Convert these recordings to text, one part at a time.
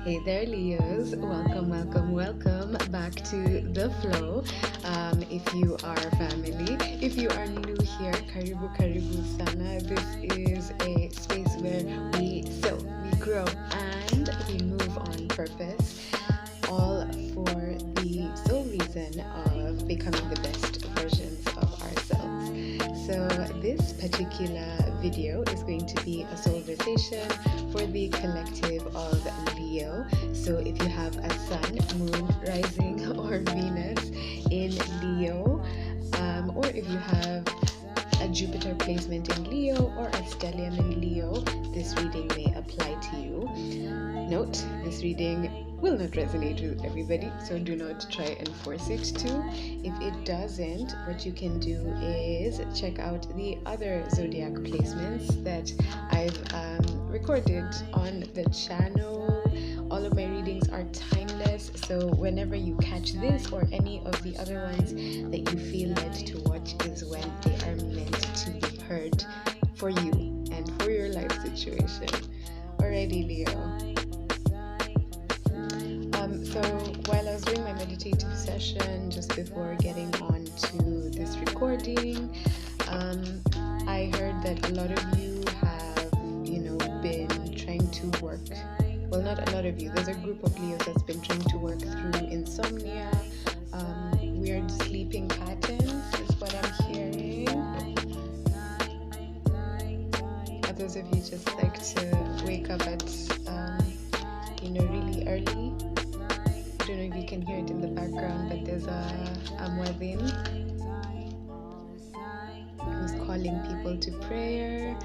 Hey there, Leos. Welcome back to the flow. If you are family, if you are new here, karibu sana. This is a space where we grow, and we move on purpose, all for the sole reason of becoming the best versions of ourselves. So this particular video is going to be a soulversation for the collective of Leo. So if you have a sun, moon, rising, or Venus in Leo, or if you have a Jupiter placement in Leo or a stellium in Leo, this reading may apply to you. Note, this reading will not resonate with everybody, so do not try and force it to. If it doesn't, what you can do is check out the other zodiac placements that I've recorded on the channel. All of my readings are timeless, so whenever you catch this or any of the other ones that you feel led to watch is when they are meant to be heard for you and for your life situation. Alrighty, Leo. So while I was doing my meditative session just before getting on to this recording, I heard that a lot of you have, been trying to work. Well, not a lot of you. There's a group of Leos that's been trying to work through insomnia, weird sleeping patterns is what I'm hearing. Others of you just like to wake up at, really early. I don't know if you can hear it in the background, but there's a muezzin who's calling people to prayer.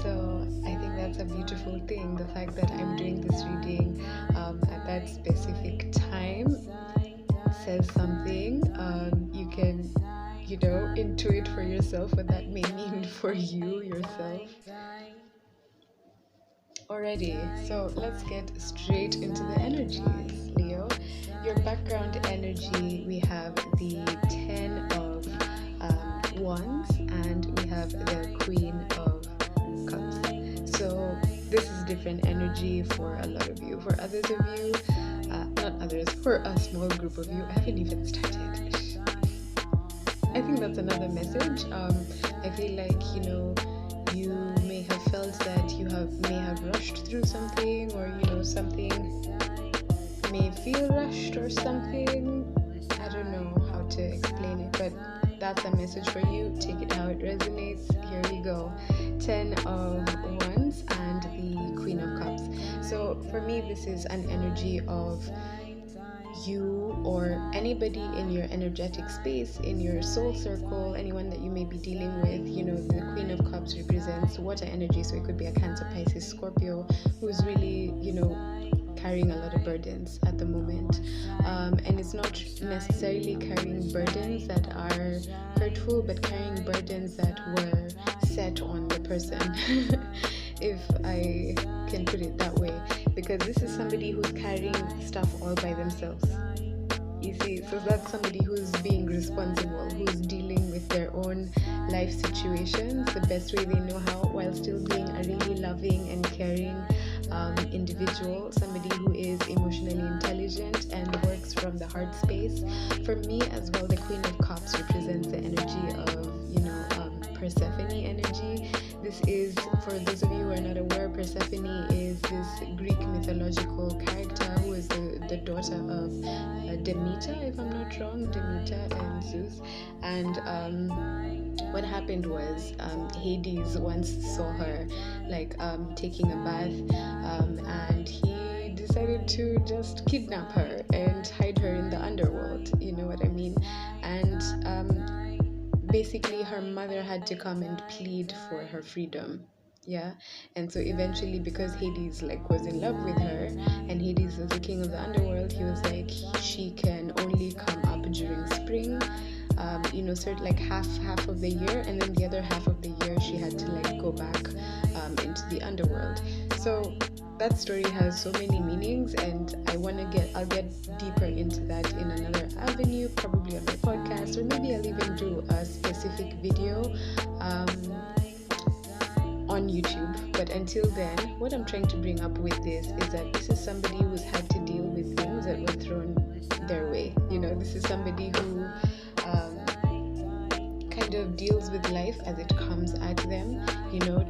So I think that's a beautiful thing. The fact that I'm doing this reading at that specific time says something. You can, intuit for yourself what that may mean for you yourself. Alrighty, so let's get straight into the energies, Leo. Your background energy, we have the 10 of Wands and we have the Queen of Cups. So this is different energy for a lot of you. For others of you, not others, for a small group of you, I haven't even started. I think that's another message. I feel like, you may have felt that you may have rushed through something, or something may feel rushed or something. I don't know how to explain it, but that's a message for you. Take it how it resonates. Here we go. 10 of Wands and the Queen of Cups. So for me, this is an energy of you or anybody in your energetic space, in your soul circle, anyone that you may be dealing with. The Queen of Cups represents water energy, so it could be a Cancer, Pisces, Scorpio who's really, carrying a lot of burdens at the moment. And it's not necessarily carrying burdens that are hurtful, but carrying burdens that were set on the person, if I can put it that way. Because this is somebody who's carrying stuff all by themselves. You see, so that's somebody who's being responsible, who's dealing with their own life situations the best way they know how, while still being a really loving and caring individual, somebody who is emotionally intelligent and works from the heart space. For me as well, the Queen of Cups represents the energy of, Persephone energy. This is, for those of you who are not aware, Persephone is this Greek mythological character who is the daughter of Demeter, if I'm not wrong, Demeter and Zeus. And what happened was Hades once saw her taking a bath, and he decided to just kidnap her and hide her in the underworld, you know what I mean? And basically her mother had to come and plead for her freedom. Yeah, and so eventually, because Hades was in love with her, and Hades was the king of the underworld, he was like, she can only come up during spring, half of the year, and then the other half of the year she had to go back into the underworld. So that story has so many meanings, and I'll get deeper into that in another avenue, probably on my podcast, or maybe I'll even do a specific video on YouTube. But until then, what I'm trying to bring up with this is that this is somebody who's had to deal with things that were thrown their way. This is somebody who kind of deals with life as it comes at them,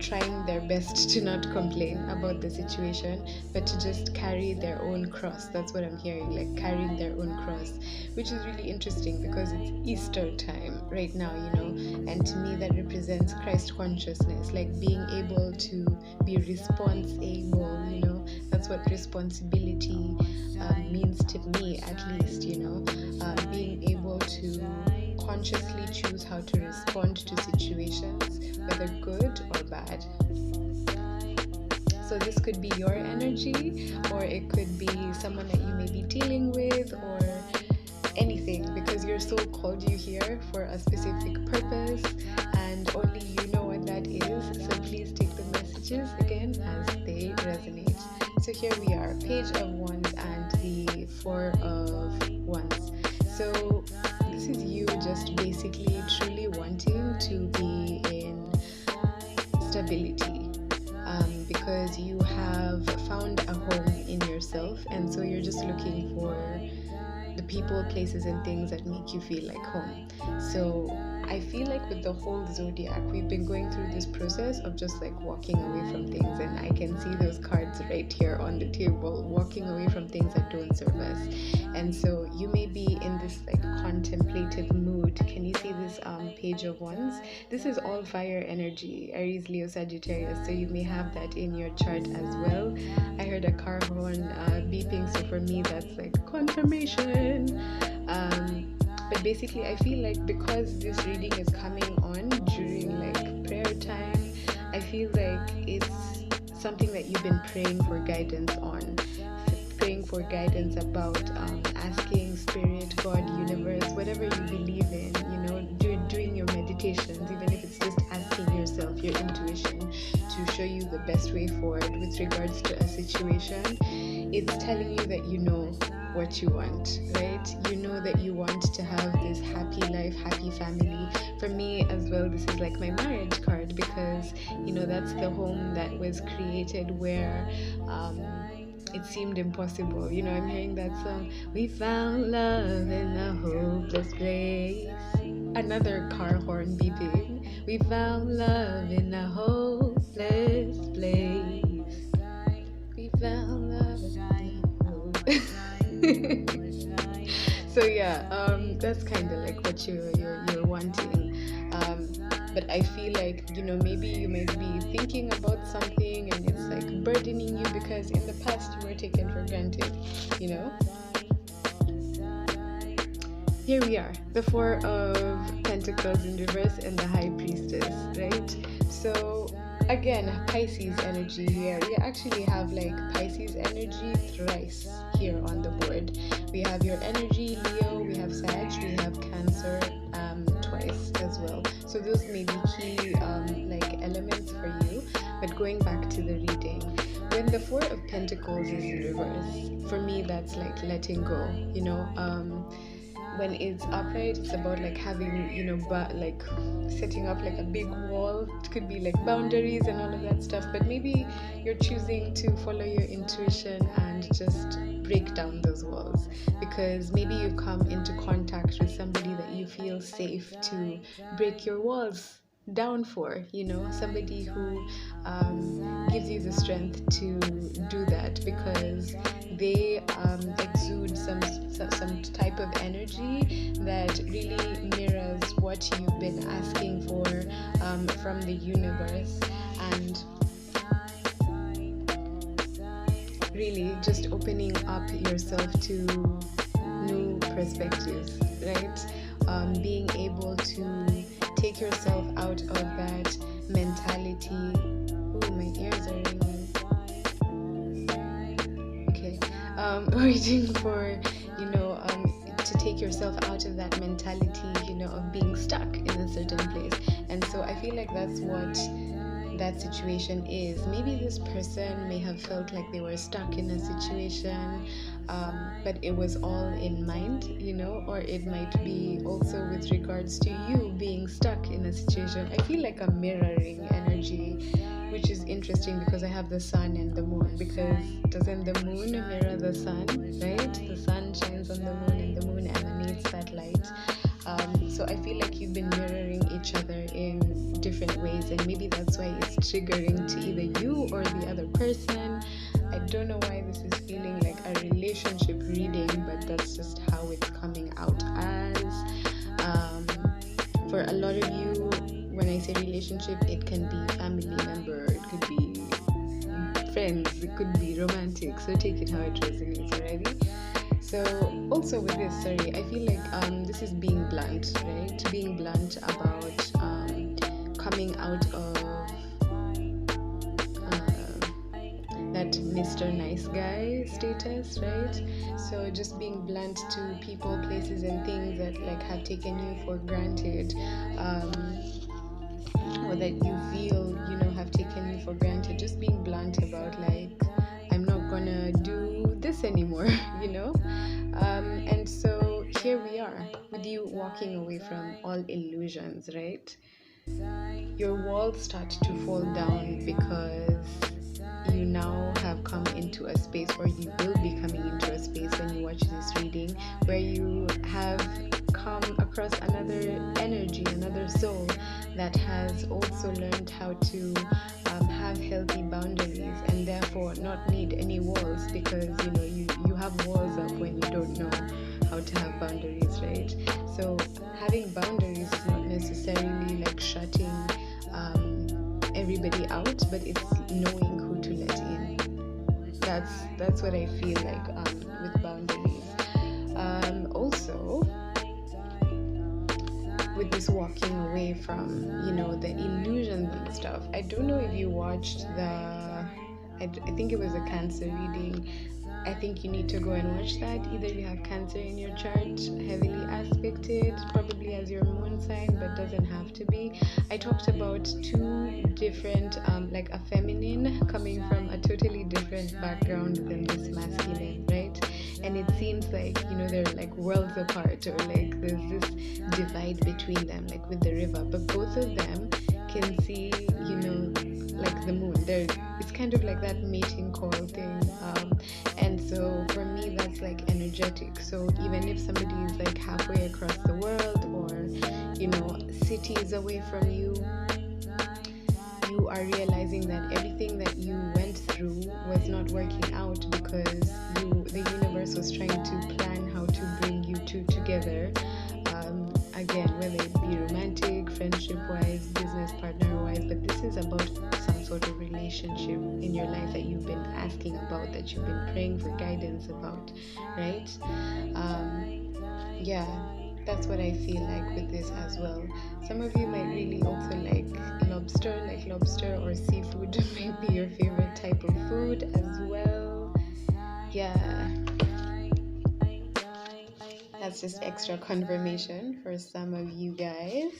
trying their best to not complain about the situation, but to just carry their own cross. That's what I'm hearing, like carrying their own cross, which is really interesting because it's Easter time right now, and to me that represents Christ consciousness, like being able to be responsible, that's what responsibility means to me, at least, being able to consciously choose how to respond to situations, whether good or bad. So this could be your energy, or it could be someone that you may be dealing with, or anything, because your soul called you here for a specific purpose, and only you know what that is. So please take the messages again as they resonate. So here we are, Page of Wands and the Four of Wands. So this is you just basically truly wanting to be in stability, because you have found a home in yourself, and so you're just looking for the people, places, and things that make you feel like home. So I feel like with the whole zodiac, we've been going through this process of just like walking away from things, and I can see those cards right here on the table, walking away from things that don't serve us. And so you may be in this like contemplative mood. Can you see this Page of Wands? This is all fire energy, Aries, Leo, Sagittarius, so you may have that in your chart as well. I heard a car horn beeping, so for me that's like confirmation. But basically I feel like because this reading is coming on during like prayer time, I feel like it's something that you've been praying for guidance on, praying for guidance about, asking spirit, God, universe, whatever you believe in, doing your meditations, even if it's just asking yourself, your intuition, to show you the best way forward with regards to a situation. It's telling you that you know what you want, right? You know that you want to have this happy life, happy family. For me as well, this is like my marriage card, because that's the home that was created where it seemed impossible. I'm hearing that song, we found love in a hopeless place. Another car horn beeping, we found love in a hopeless place. We found love in a hopeless So yeah, that's kind of like what you're wanting. But I feel like, maybe you might be thinking about something and it's like burdening you because in the past you were taken for granted, Here we are, the Four of Pentacles in reverse and the High Priestess, right? So again, Pisces energy here. We actually have like Pisces energy thrice here on the board. We have your energy, Leo, we have Sag, we have Cancer twice as well. So those may be key like elements for you. But going back to the reading, when the Four of Pentacles is in reverse, for me that's like letting go, when it's upright, it's about like having, like setting up like a big wall. It could be like boundaries and all of that stuff, but maybe you're choosing to follow your intuition and just break down those walls, because maybe you've come into contact with somebody that you feel safe to break your walls down for, somebody who gives you the strength to do that, because they exude some type of energy that really mirrors what you've been asking for from the universe, and really just opening up yourself to new perspectives, right? Being able to take yourself out of that mentality. Oh, my ears are ringing. Okay. Waiting for, to take yourself out of that mentality, of being stuck in a certain place. And so I feel like that's what that situation is. Maybe this person may have felt like they were stuck in a situation, but it was all in mind, or it might be also with regards to you being stuck in a situation. I feel like a mirroring energy, which is interesting because I have the sun and the moon, because doesn't the moon mirror the sun, right? The sun shines on the moon and the moon emanates that light. So I feel like you've been mirroring each other in different ways, and maybe that's why it's triggering to either you or the other person. I don't know why this is feeling like a relationship reading, but that's just how it's coming out as. For a lot of you, when I say relationship, it can be family member, it could be friends, it could be romantic, so take it how it resonates already. So also with this, I feel like this is being blunt, right? Being blunt about coming out of that Mr. Nice Guy status, right? So just being blunt to people, places, and things that like have taken you for granted, or that you feel have taken you for granted. Just being blunt about like, I'm not gonna do this anymore, and so here we are with you walking away from all illusions, right? Your walls start to fall down because you now have come into a space, or you will be coming into a space when you watch this reading, where you have come across another energy, another soul that has also learned how to have healthy boundaries, and therefore not need any walls, because you have walls up when you don't know how to have boundaries, right? So having boundaries is not necessarily like shutting everybody out, but it's knowing who to let in. That's what I feel like with boundaries. Also, with this walking away from the illusions and stuff, I don't know if you watched I think it was a Cancer reading. I think you need to go and watch that. Either you have Cancer in your chart, heavily aspected, probably as your moon sign, but doesn't have to be. I talked about two different, like a feminine coming from a totally different background than this masculine, right? And it seems like, they're like worlds apart, or like there's this divide between them, like with the river. But both of them can see, like the moon. It's kind of like that mating call thing. And so for me, that's like energetic. So even if somebody is like halfway across the world, or cities away from you, you are realizing that everything that you went through was not working out because the universe was trying to plan how to bring you two together. Again, whether it be romantic, friendship-wise, business partner-wise, but this is about some sort of relationship in your life that you've been asking about, that you've been praying for guidance about, right? Yeah, that's what I feel like with this as well. Some of you might really also like lobster or seafood might be your favorite type of food as well. Yeah. That's just extra confirmation for some of you guys.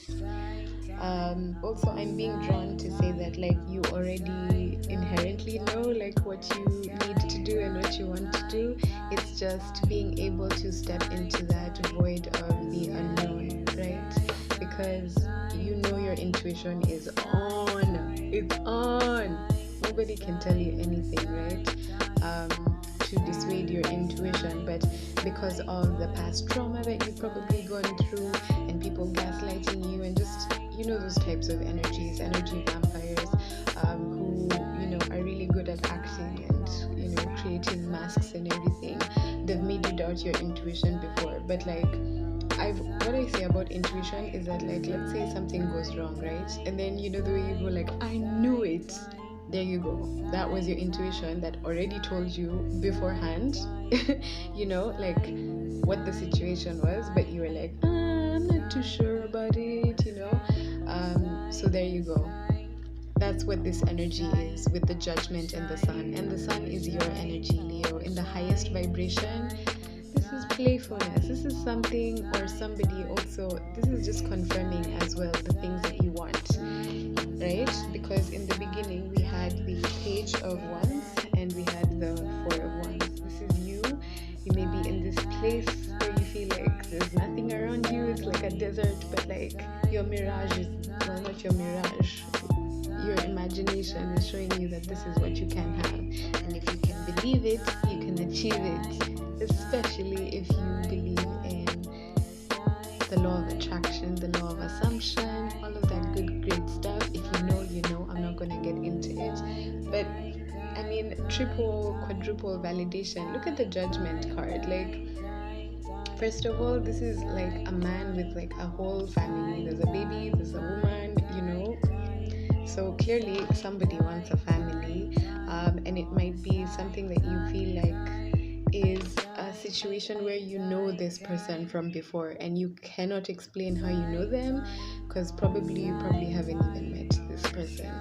Also, I'm being drawn to say that like you already inherently know like what you need to do and what you want to do. It's just being able to step into that void of the unknown, right? Because your intuition is on. It's on. Nobody can tell you anything, right? To dissuade your intuition, but because of the past trauma that you've probably gone through, and people gaslighting you, and just those types of energy vampires, who are really good at acting and creating masks and everything. They've made you doubt your intuition before, but like what I say about intuition is that like, let's say something goes wrong, right? And then the way you go like, I knew it. There you go. That was your intuition that already told you beforehand, like what the situation was, but you were like, I'm not too sure about it, so there you go. That's what this energy is with the Judgment and the Sun. And the Sun is your energy, Leo, in the highest vibration. This is playfulness. This is something or somebody also. This is just confirming as well the things that you want, right? Because in the beginning we had the page of wands and we had the four of wands. This is you. You may be in this place where you feel like there's nothing around you. It's like a desert, but like your mirage is, well, not your mirage. Your imagination is showing you that this is what you can have. And if you can believe it, you can achieve it. Especially if you believe in the law of attraction, the law of assumption, all of that good, great stuff. If you know, you know. I'm not going to get into it. But I mean, triple, quadruple validation. Look at the judgment card. Like, first of all, this is like a man with like a whole family. There's a baby, there's a woman, you know. So clearly somebody wants a family. And it might be something that you feel like is a situation where you know this person from before and you cannot explain how you know them, because you probably haven't even met this person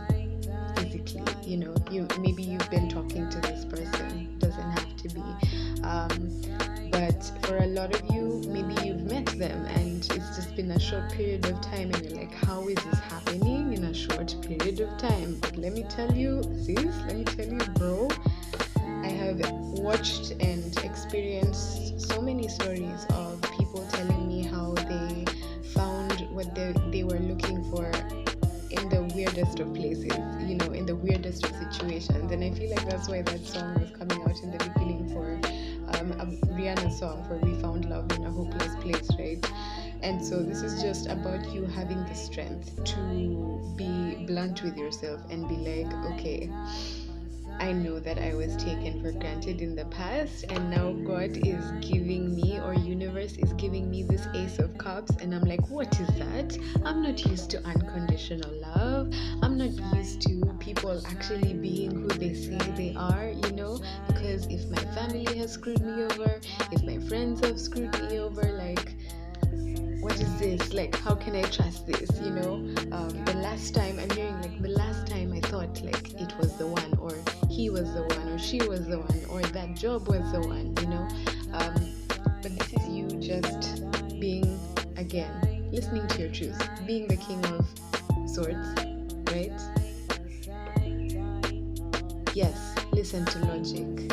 physically. You know, maybe you've been talking to this person, doesn't have to be, but for a lot of you, maybe you've met them and it's just been a short period of time and you're like, how is this happening in a short period of time? But let me tell you, sis, let me tell you, bro, I have watched and experienced so many stories of people telling me how they found what they were looking for in the weirdest of places, you know, in the weirdest of situations. And I feel like that's why that song was coming out in the beginning for a Rihanna song, for We Found Love in a Hopeless Place, right? And so this is just about you having the strength to be blunt with yourself and be like, okay, I know that I was taken for granted in the past, and now God is giving me, or universe is giving me, this Ace of Cups, and I'm like, what is that? I'm not used to unconditional love. I'm not used to people actually being who they say they are, you know, because if my family has screwed me over, if my friends have screwed me over, like, what is this? Like, how can I trust this? You know, the last time I thought like it was the one, or he was the one, or she was the one, or that job was the one, you know. But this is you just being, again, listening to your truth, being the King of Swords, right? Yes, listen to logic,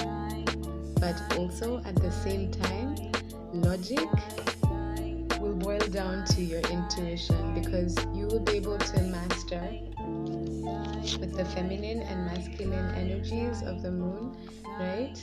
but also at the same time, logic will boil down to your intuition, because you will be able to master with the feminine and masculine energies of the moon, right?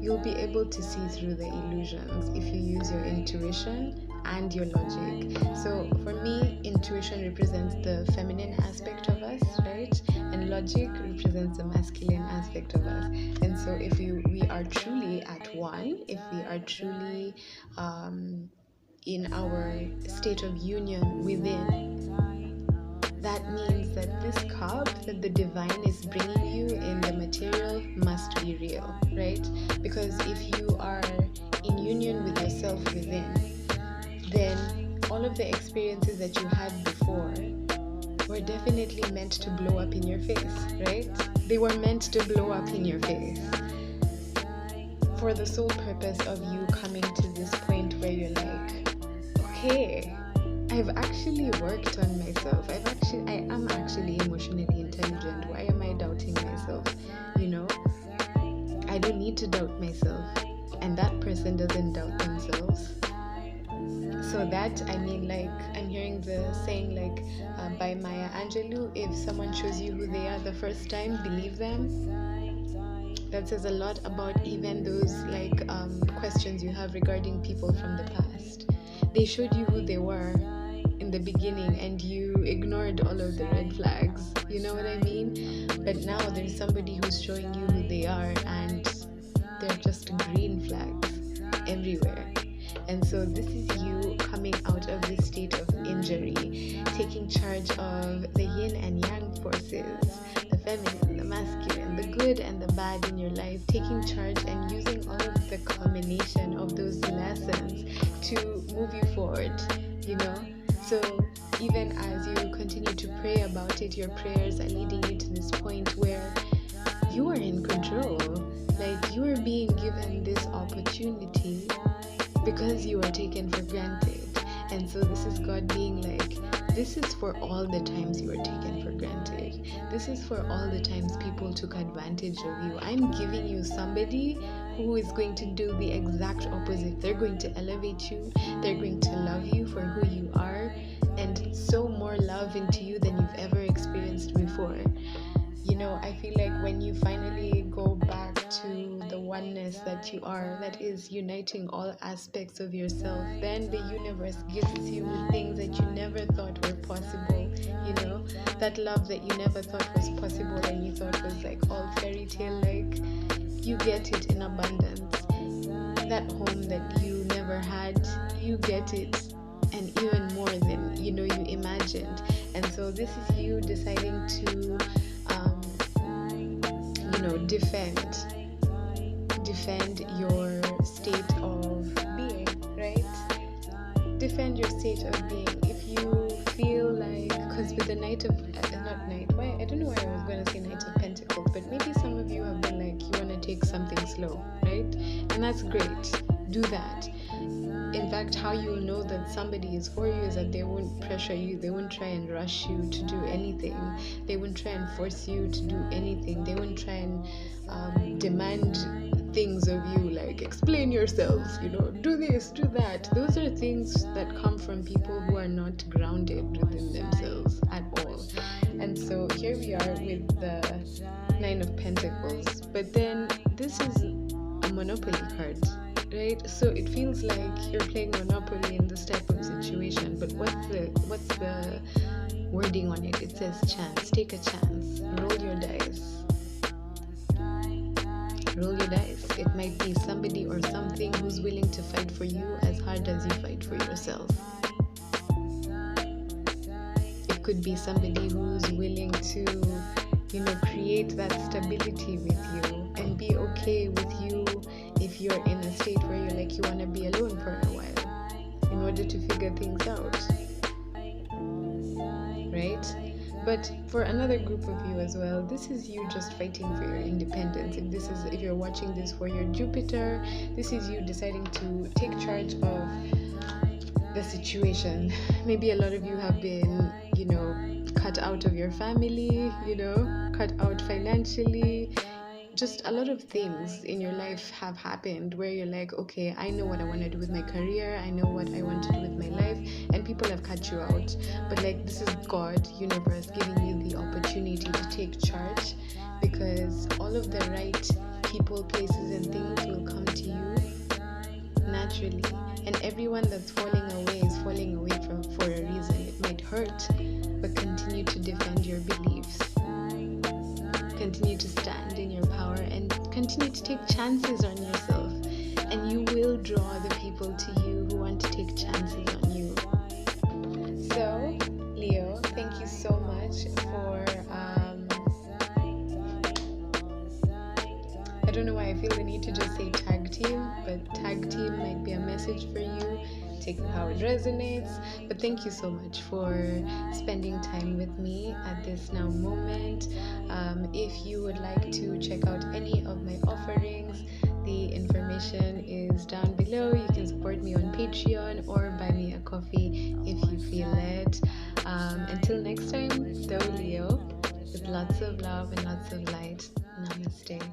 You'll be able to see through the illusions if you use your intuition and your logic. So for me, intuition represents the feminine aspect of us, right? And logic represents the masculine aspect of us. And so if we are truly at one, if we are truly in our state of union within, that means that this cup that the divine is bringing you in the material must be real, right? Because if you are in union with yourself within, then all of the experiences that you had before were definitely meant to blow up in your face, right? They were meant to blow up in your face for the sole purpose of you coming to this point where you're like, okay, I've actually worked on myself. I am actually emotionally intelligent. Why am I doubting myself? You know, I don't need to doubt myself, and that person doesn't doubt themselves. So that, I mean, like, I'm hearing the saying, like, by Maya Angelou, if someone shows you who they are the first time, believe them. That says a lot about even those, like, questions you have regarding people from the past. They showed you who they were in the beginning and you ignored all of the red flags, you know what I mean? But now there's somebody who's showing you who they are and they're just green flags everywhere. And so this is you coming out of this state of injury, taking charge of the yin and yang forces, the feminine, the masculine, the good and the bad in your life, taking charge and using all of the combination of those lessons to move you forward, you know? So even as you continue to pray about it, your prayers are leading you to this point where you are in control. Like, you are being given this opportunity because you are taken for granted. And so this is God being like, this is for all the times you were taken for granted. This is for all the times people took advantage of you. I'm giving you somebody who is going to do the exact opposite. They're going to elevate you. They're going to love you for who you are and sow more love into you than you've ever experienced before. You know, I feel like when you finally go back to the oneness that you are, that is uniting all aspects of yourself, then the universe gives you things that you never thought were possible. You know, that love that you never thought was possible and you thought was like all fairy tale like, you get it in abundance. That home that you never had, you get it, and even more than you imagined. And so this is you deciding to defend your state of being, right? Defend your state of being. If you feel like, because with the I don't know why I was going to say Knight of Pentacles, but maybe some of you have been like, you want to take something slow, right? And that's great. Do that. In fact, how you'll know that somebody is for you is that they won't pressure you. They won't try and rush you to do anything. They won't try and force you to do anything. They won't try and demand things of you, like explain yourselves, do this, do that. Those are things that come from people who are not grounded within themselves at all. And so here we are with the Nine of Pentacles. But then this is a Monopoly card. Right? So it feels like you're playing Monopoly in this type of situation, but what's the wording on it? It says chance. Take a chance. Roll your dice. Roll your dice. It might be somebody or something who's willing to fight for you as hard as you fight for yourself. It could be somebody who's willing to, create that stability with you and be okay with you if you're in a state where you're like, you want to be alone for a while in order to figure things out, right? But for another group of you as well, this is you just fighting for your independence. If you're watching this for your Jupiter, this is you deciding to take charge of the situation. Maybe a lot of you have been, cut out of your family, cut out financially. Just a lot of things in your life have happened where you're like, okay, I know what I want to do with my career, I know what I want to do with my life, and people have cut you out. But like, this is God, universe, giving you the opportunity to take charge, because all of the right people, places, and things will come to you naturally. And everyone that's falling away is falling away for a reason. It might hurt, but continue to defend your beliefs. Continue to stand in your power and continue to take chances on yourself, and you will draw the people to you who want to take chances on you. So, Leo, thank you so much for I don't know why I feel the need to just say tag team, but tag team might be a message for you. Take it how it resonates. But thank you so much for spending time with me at this now moment. If you would like to check out any of my offerings, the information is down below. You can support me on Patreon or buy me a coffee if you feel led. Until next time, though, Leo, with lots of love and lots of light. Namaste.